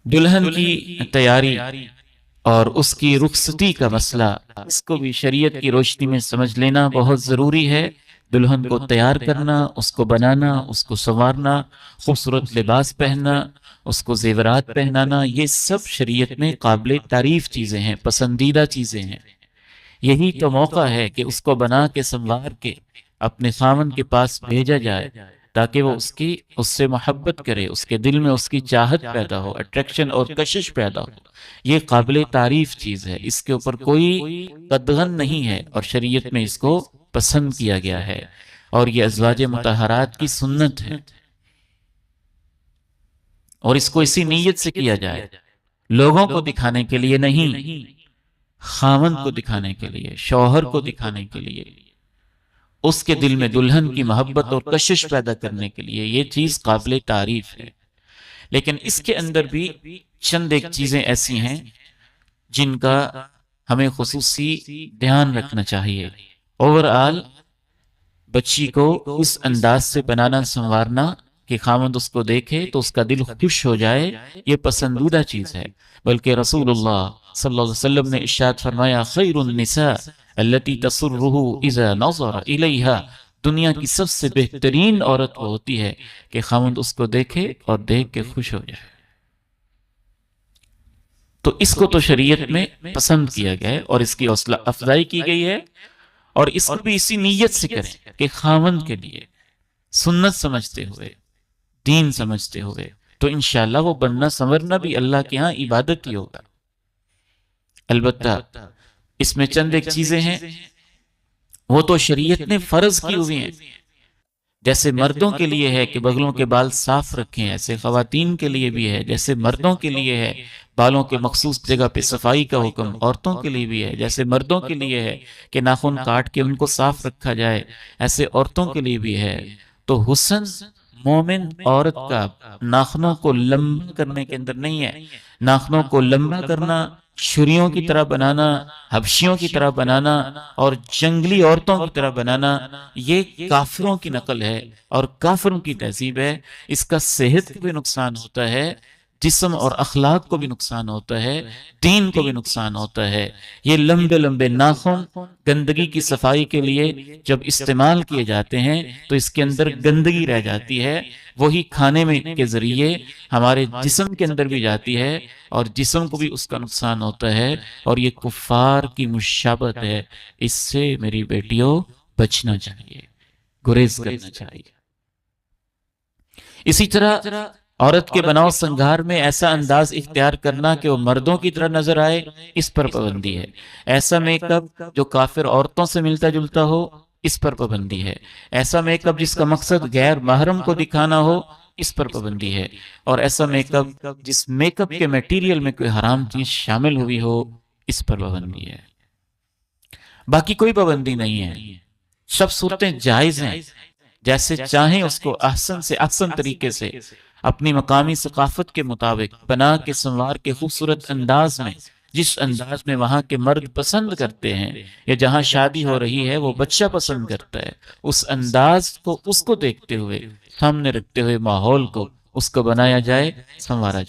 دلہن کی تیاری اور اس کی رخصتی کا مسئلہ، اس کو بھی شریعت کی روشنی میں سمجھ لینا بہت ضروری ہے۔ دلہن کو تیار کرنا، اس کو بنانا، اس کو سنوارنا، خوبصورت لباس پہننا، اس کو زیورات پہنانا، یہ سب شریعت میں قابل تعریف چیزیں ہیں، پسندیدہ چیزیں ہیں۔ یہی تو موقع ہے کہ اس کو بنا کے سنوار کے اپنے خاوند کے پاس بھیجا جائے، تاکہ وہ اس سے محبت کرے، اس کے دل میں اس کی چاہت پیدا ہو، اٹریکشن اور کشش پیدا ہو۔ یہ قابل تعریف چیز ہے، اس کے اوپر کوئی قدغن نہیں ہے، اور شریعت میں اس کو پسند کیا گیا ہے، اور یہ ازواج مطہرات کی سنت ہے، اور اس کو اسی نیت سے کیا جائے، لوگوں کو دکھانے کے لیے نہیں، خاوند کو دکھانے کے لیے، شوہر کو دکھانے کے لیے، اس کے دل میں دلہن کی محبت اور کشش پیدا کرنے کے لیے، یہ چیز قابل تعریف ہے۔ لیکن اس کے اندر بھی چند ایک چیزیں ایسی ہیں جن کا ہمیں خصوصی دھیان رکھنا چاہیے۔ اوورآل بچی کو اس انداز سے بنانا سنوارنا کہ خاوند اس کو دیکھے تو اس کا دل خوش ہو جائے، یہ پسندیدہ چیز ہے۔ بلکہ رسول اللہ صلی اللہ علیہ وسلم نے ارشاد فرمایا، خیر النساء التی تسرہ اذا نظر الیہا، دنیا کی سب سے بہترین عورت وہ ہوتی ہے کہ خاوند اس کو دیکھے اور دیکھ کے خوش ہو جائے۔ تو اس کو تو شریعت میں پسند کیا گیا ہے، اور اس کی حوصلہ افزائی کی گئی ہے، اور اس کو بھی اسی نیت سے کریں کہ خاوند کے لیے سنت سمجھتے ہوئے، دین سمجھتے ہوئے، تو انشاءاللہ وہ بننا سنورنا بھی اللہ کے ہاں عبادت ہی ہوگا۔ البتہ اس میں چند ایک چیزیں ہیں وہ تو شریعت نے فرض کی ہوئی ہیں، جیسے مردوں کے لیے ہے کہ بغلوں کے بال صاف رکھیں، ایسے خواتین کے لیے بھی ہے، جیسے مردوں کے لیے ہے بالوں کے مخصوص جگہ پہ صفائی کا حکم، عورتوں کے لیے بھی ہے، جیسے مردوں کے لیے ہے کہ ناخن کاٹ کے ان کو صاف رکھا جائے، ایسے عورتوں کے لیے بھی ہے۔ تو حسن مومن عورت کا ناخنوں کو لمبا کرنے کے اندر نہیں ہے۔ ناخنوں کو لمبا کرنا، چھریوں کی طرح بنانا، حبشیوں کی طرح بنانا اور جنگلی عورتوں کی طرح بنانا، یہ کافروں کی نقل ہے اور کافروں کی تہذیب ہے۔ اس کا صحت کو بھی نقصان ہوتا ہے، جسم اور اخلاق کو بھی نقصان ہوتا ہے، دین کو بھی نقصان ہوتا ہے۔ یہ لمبے لمبے ناخن گندگی کی صفائی کے لیے جب استعمال کیے جاتے ہیں تو اس کے اندر گندگی رہ جاتی ہے، وہی کھانے میں کے ذریعے ہمارے جسم کے اندر بھی جاتی ہے، اور جسم کو بھی اس کا نقصان ہوتا ہے، اور یہ کفار کی مشابہت ہے۔ اس سے میری بیٹیوں بچنا چاہیے، گریز کرنا چاہیے۔ اسی طرح عورت کے بناؤ سنگھار میں ایسا انداز اختیار کرنا کہ وہ مردوں کی طرح نظر آئے، اس پر پابندی ہے۔ ایسا میک اپ جو کافر عورتوں سے ملتا جلتا ہو، اس پر پابندی ہے۔ ایسا میک اپ جس کا مقصد غیر محرم کو دکھانا ہو، اس پر پابندی ہے۔ اور ایسا میک اپ جس میک اپ کے میٹیریل میں کوئی حرام چیز شامل ہوئی ہو، اس پر پابندی ہے۔ باقی کوئی پابندی نہیں ہے، سب صورتیں جائز ہیں، جیسے چاہیں اس کو احسن سے احسن طریقے سے اپنی مقامی ثقافت کے مطابق بنا کے سنوار کے خوبصورت انداز میں، جس انداز میں وہاں کے مرد پسند کرتے ہیں یا جہاں شادی ہو رہی ہے وہ بچہ پسند کرتا ہے، اس انداز کو اس کو دیکھتے ہوئے، سامنے رکھتے ہوئے ماحول کو، اس کو بنایا جائے، سنوارا جائے۔